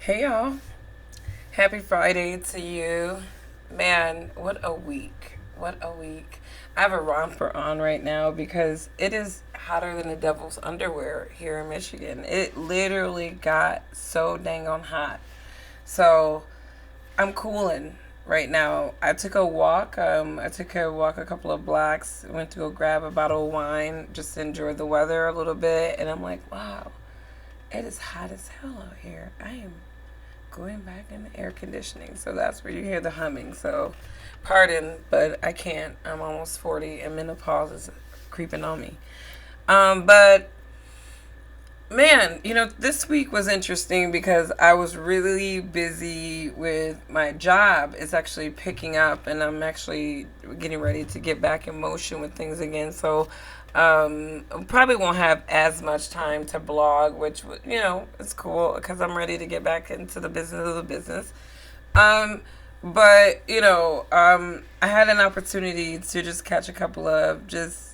Hey y'all. Happy Friday to you. Man, what a week. What a week. I have a romper on right now because it is hotter than the devil's underwear here in Michigan. It literally got so dang on hot. So I'm cooling right now. I took a walk. I took a walk a couple of blocks. Went to go grab a bottle of wine, just to enjoy the weather a little bit. And I'm like, wow, it is hot as hell out here. I am going back in the air conditioning. So that's where you hear the humming. So pardon, but I can't. I'm almost 40 and menopause is creeping on me. But man, this week was interesting because I was really busy with my job. It's actually picking up, and I'm actually getting ready to get back in motion with things again. So, probably won't have as much time to blog, which, it's cool because I'm ready to get back into the business of the business. Um, but, I had an opportunity to just catch a couple of just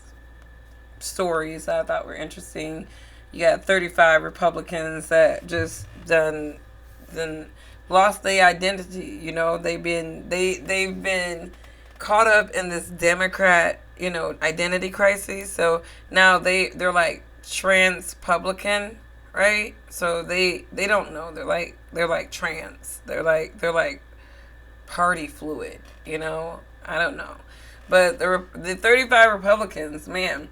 stories that I thought were interesting. You got 35 Republicans that just done lost their identity. They've been caught up in this Democrat identity crisis. So now they're like trans publican, right? So they don't know. They're like trans. They're like party fluid. I don't know, but the 35 Republicans, man.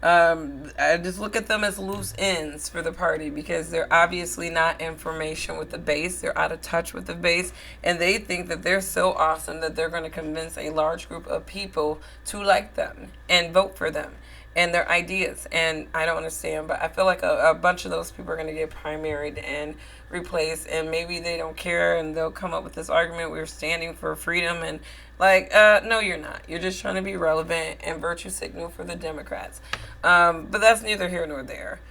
I just look at them as loose ends for the party because they're obviously not information with the base. They're out of touch with the base, and they think that they're so awesome that they're going to convince a large group of people to like them and vote for them and their ideas. And I don't understand, but I feel like a bunch of those people are going to get primaried and replaced, and maybe they don't care and they'll come up with this argument, we're standing for freedom, and no, you're not. You're just trying to be relevant and virtue signal for the Democrats. But that's neither here nor there.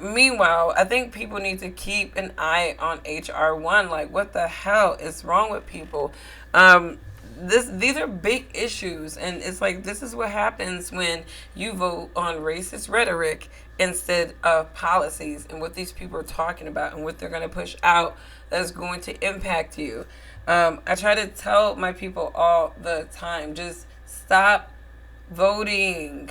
Meanwhile, I think people need to keep an eye on HR1. Like, what the hell is wrong with people? These are big issues, and it's like this is what happens when you vote on racist rhetoric instead of policies and what these people are talking about and what they're going to push out that's going to impact you. I try to tell my people all the time, just stop voting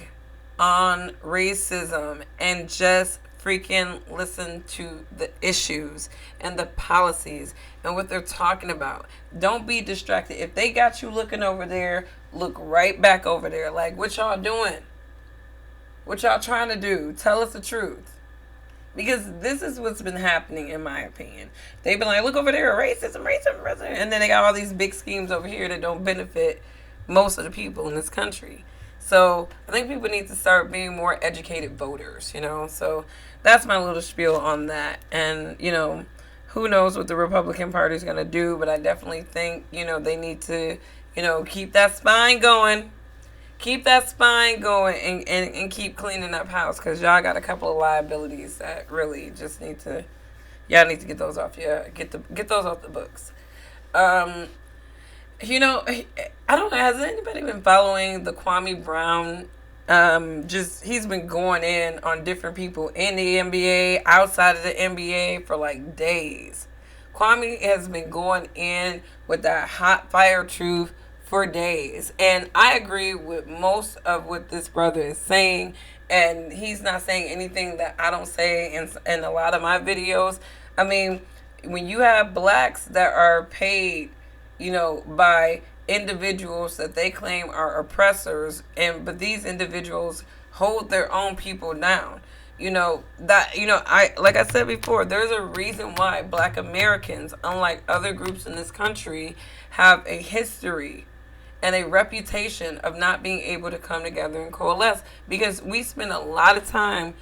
on racism and just freaking listen to the issues and the policies and what they're talking about. Don't be distracted. If they got you looking over there, look right back over there. Like, what y'all doing? What y'all trying to do? Tell us the truth. Because this is what's been happening, in my opinion. They've been like, look over there, racism, racism, racism. And then they got all these big schemes over here that don't benefit most of the people in this country. So I think people need to start being more educated voters, So that's my little spiel on that. And, who knows what the Republican Party is going to do. But I definitely think, they need to, keep that spine going. Keep that spine going and keep cleaning up house because y'all got a couple of liabilities that really just y'all need to get those off. Yeah, get those off the books. I don't know. Has anybody been following the Kwame Brown? He's been going in on different people in the NBA, outside of the NBA for like days. Kwame has been going in with that hot fire truth for days. And I agree with most of what this brother is saying. And he's not saying anything that I don't say in a lot of my videos. I mean, when you have blacks that are paid, by individuals that they claim are oppressors, but these individuals hold their own people down. I like I said before, there's a reason why black Americans, unlike other groups in this country, have a history and a reputation of not being able to come together and coalesce because we spend a lot of time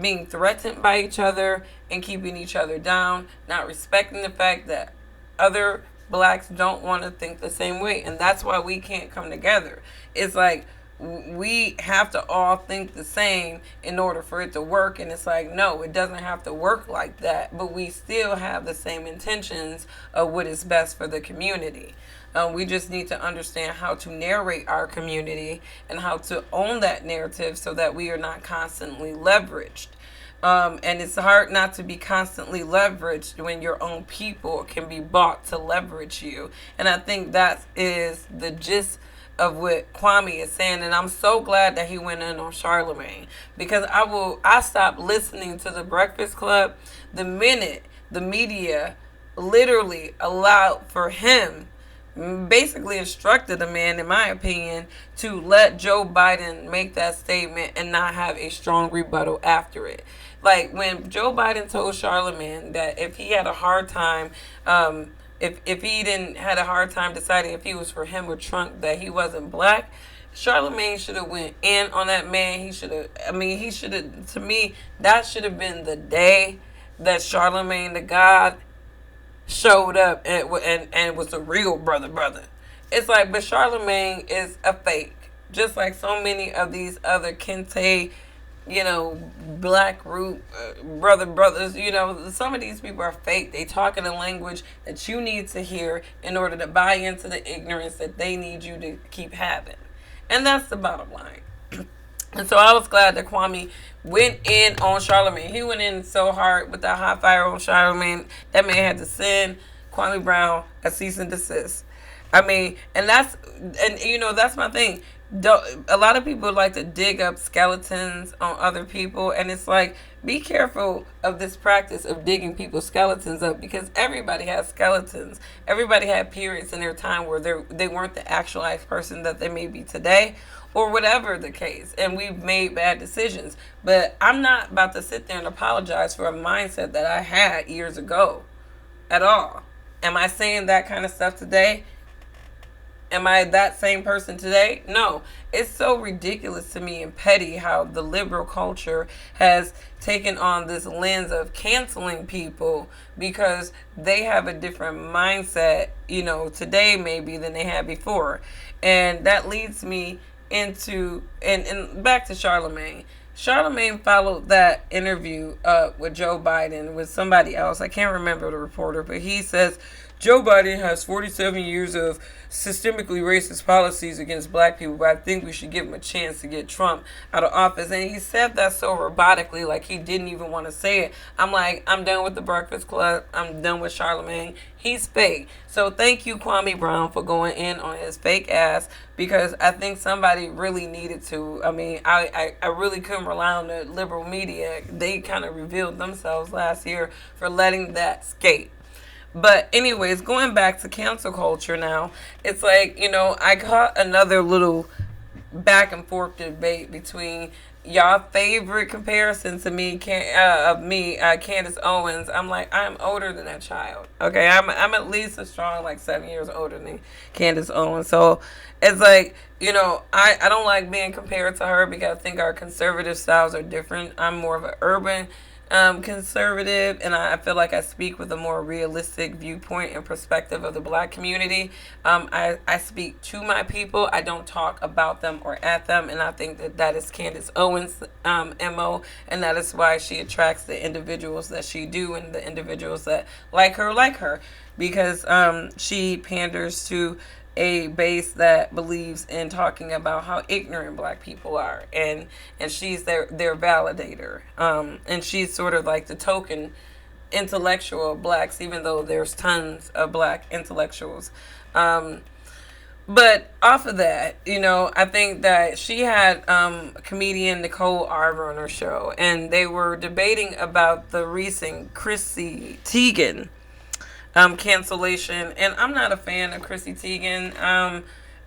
being threatened by each other and keeping each other down, not respecting the fact that other blacks don't want to think the same way, and that's why we can't come together. It's like we have to all think the same in order for it to work, and it's like, no, it doesn't have to work like that, but we still have the same intentions of what is best for the community. We just need to understand how to narrate our community and how to own that narrative so that we are not constantly leveraged. And it's hard not to be constantly leveraged when your own people can be bought to leverage you. And I think that is the gist of what Kwame is saying. And I'm so glad that he went in on Charlemagne, because I stopped listening to the Breakfast Club the minute the media literally allowed for him, basically instructed a man, in my opinion, to let Joe Biden make that statement and not have a strong rebuttal after it. Like when Joe Biden told Charlemagne that if he had a hard time, if he didn't had a hard time deciding if he was for him or Trump, that he wasn't black, Charlemagne should have went in on that man. He should have. I mean, he should have. To me, that should have been the day that Charlemagne the God showed up and was a real brother. It's like, but Charlemagne is a fake, just like so many of these other Kente, black root brothers. Some of these people are fake. They talk in a language that you need to hear in order to buy into the ignorance that they need you to keep having, and that's the bottom line. And so I was glad that Kwame went in on Charlemagne. He went in so hard with that hot fire on Charlemagne. That man had to send Kwame Brown a cease and desist. I mean, that's my thing. A lot of people like to dig up skeletons on other people, and it's like, be careful of this practice of digging people's skeletons up, because everybody has skeletons. Everybody had periods in their time where they weren't the actualized person that they may be today, or whatever the case, and we've made bad decisions. But I'm not about to sit there and apologize for a mindset that I had years ago at all. Am I saying that kind of stuff today? Am I that same person today? No. It's so ridiculous to me and petty how the liberal culture has taken on this lens of canceling people because they have a different mindset, today maybe than they had before. And that leads me into, and back to Charlemagne. Charlemagne followed that interview up with Joe Biden with somebody else. I can't remember the reporter, but he says Joe Biden has 47 years of systemically racist policies against black people, but I think we should give him a chance to get Trump out of office. And he said that so robotically, like he didn't even want to say it. I'm like, I'm done with the Breakfast Club. I'm done with Charlemagne. He's fake. So thank you, Kwame Brown, for going in on his fake ass, because I think somebody really needed to. I mean, I really couldn't rely on the liberal media. They kind of revealed themselves last year for letting that skate. But anyways, going back to cancel culture now, it's like, I caught another little back and forth debate between y'all favorite comparison to me, Candace Owens. I'm like, I'm older than that child. Okay, I'm at least a strong 7 years older than Candace Owens. So it's like, I don't like being compared to her because I think our conservative styles are different. I'm more of an urban conservative, and I feel like I speak with a more realistic viewpoint and perspective of the black community. I speak to my people. I don't talk about them or at them, and I think that is Candace Owens' MO, and that is why she attracts the individuals that she do and the individuals that like her, because she panders to a base that believes in talking about how ignorant black people are, and she's their validator, and she's sort of like the token intellectual of blacks, even though there's tons of black intellectuals. But off of that, I think that she had comedian Nicole Arbour on her show, and they were debating about the recent Chrissy Teigen cancellation. And I'm not a fan of Chrissy Teigen.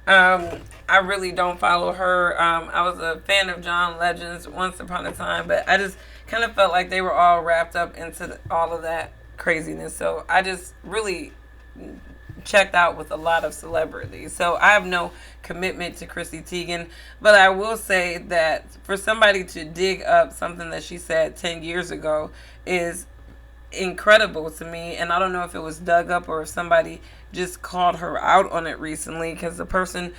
I really don't follow her. I was a fan of John Legend's once upon a time, but I just kind of felt like they were all wrapped up into all of that craziness. So I just really checked out with a lot of celebrities. So I have no commitment to Chrissy Teigen, but I will say that for somebody to dig up something that she said 10 years ago is incredible to me. And I don't know if it was dug up or if somebody just called her out on it recently, because the person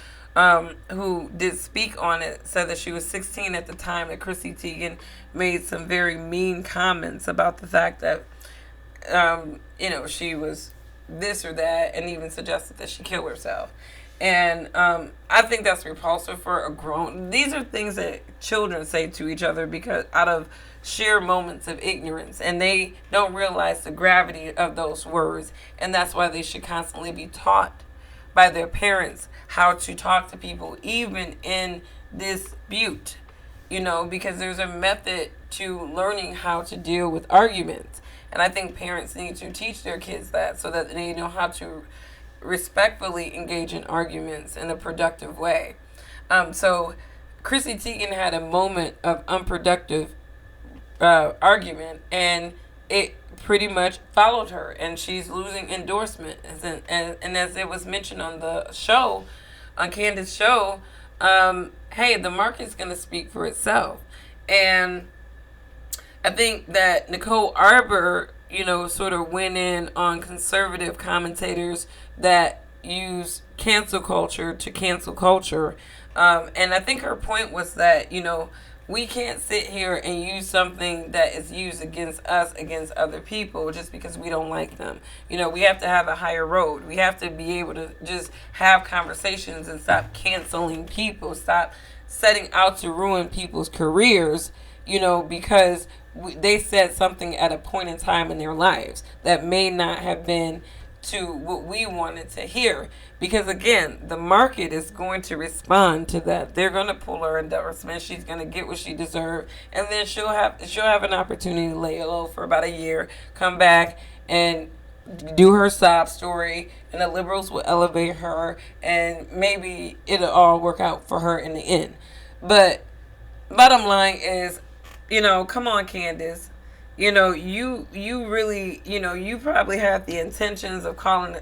who did speak on it said that she was 16 at the time that Chrissy Teigen made some very mean comments about the fact that she was this or that, and even suggested that she kill herself. And I think that's repulsive for a grown. These are things that children say to each other because out of sheer moments of ignorance, and they don't realize the gravity of those words, and that's why they should constantly be taught by their parents how to talk to people, even in dispute. Because there's a method to learning how to deal with arguments, and I think parents need to teach their kids that so that they know how to respectfully engage in arguments in a productive way. So Chrissy Teigen had a moment of unproductive argument, and it pretty much followed her, and she's losing endorsement. And as it was mentioned on the show, on Candace's show, hey, the market's going to speak for itself. And I think that Nicole Arbour, sort of went in on conservative commentators that use cancel culture to cancel culture. And I think her point was that, we can't sit here and use something that is used against us, against other people, just because we don't like them. We have to have a higher road. We have to be able to just have conversations and stop canceling people, stop setting out to ruin people's careers, because they said something at a point in time in their lives that may not have been to what we wanted to hear. Because again, the market is going to respond to that. They're going to pull her endorsement. She's going to get what she deserves, and then she'll have an opportunity to lay low for about a year, come back and do her sob story, and the liberals will elevate her, and maybe it'll all work out for her in the end. But bottom line is, come on, Candace. You really, you probably have the intentions of calling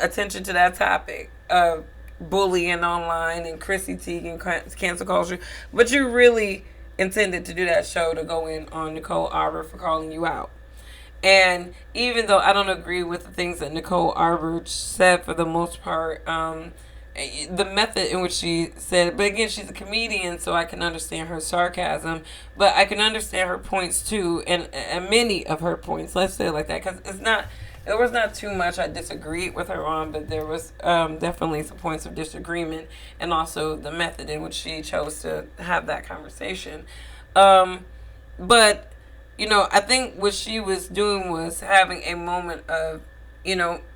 attention to that topic of bullying online and Chrissy Teigen cancel culture, but you really intended to do that show to go in on Nicole Arbour for calling you out. And even though I don't agree with the things that Nicole Arbour said for the most part, the method in which she said it, but again, she's a comedian, so I can understand her sarcasm, but I can understand her points too, and many of her points, let's say it like that, because there was not too much I disagreed with her on, but there was definitely some points of disagreement, and also the method in which she chose to have that conversation. But, I think what she was doing was having a moment of,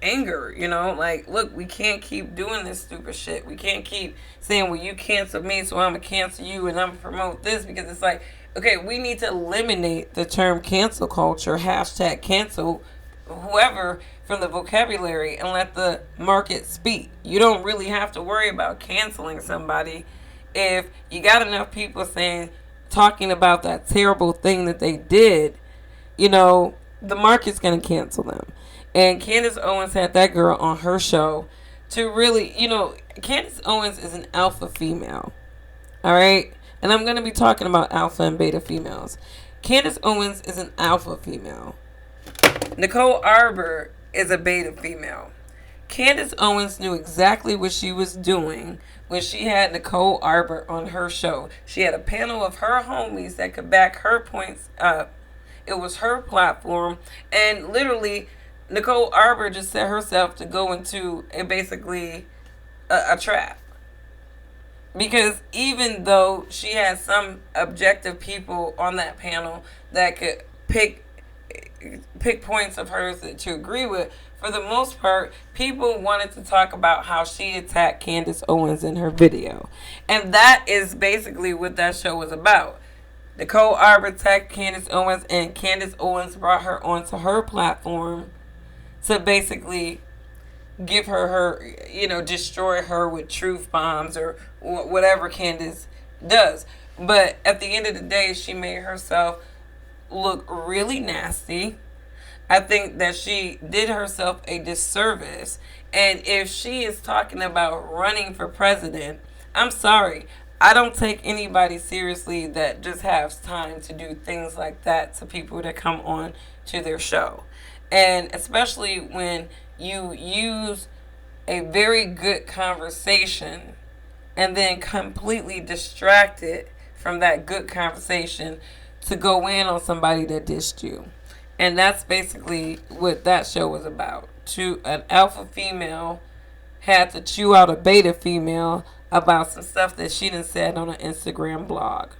anger, like, look, we can't keep doing this stupid shit. We can't keep saying, well, you cancel me, so I'm going to cancel you, and I'm going to promote this, because it's like, okay, we need to eliminate the term cancel culture, hashtag cancel whoever from the vocabulary, and let the market speak. You don't really have to worry about canceling somebody if you got enough people talking about that terrible thing that they did. The market's going to cancel them. And Candace Owens had that girl on her show to really, Candace Owens is an alpha female. All right? And I'm going to be talking about alpha and beta females. Candace Owens is an alpha female. Nicole Arbour is a beta female. Candace Owens knew exactly what she was doing when she had Nicole Arbour on her show. She had a panel of her homies that could back her points up. It was her platform. And literally, Nicole Arbour just set herself to go into basically a trap. Because even though she had some objective people on that panel that could pick points of hers to agree with, for the most part, people wanted to talk about how she attacked Candace Owens in her video. And that is basically what that show was about. Nicole Arbour attacked Candace Owens, and Candace Owens brought her onto her platform to basically give her, destroy her with truth bombs or whatever Candace does. But at the end of the day, she made herself look really nasty. I think that she did herself a disservice. And if she is talking about running for president, I'm sorry, I don't take anybody seriously that just has time to do things like that to people that come on to their show. And especially when you use a very good conversation and then completely distract it from that good conversation to go in on somebody that dissed you. And that's basically what that show was about. To an alpha female had to chew out a beta female about some stuff that she done said on an Instagram blog.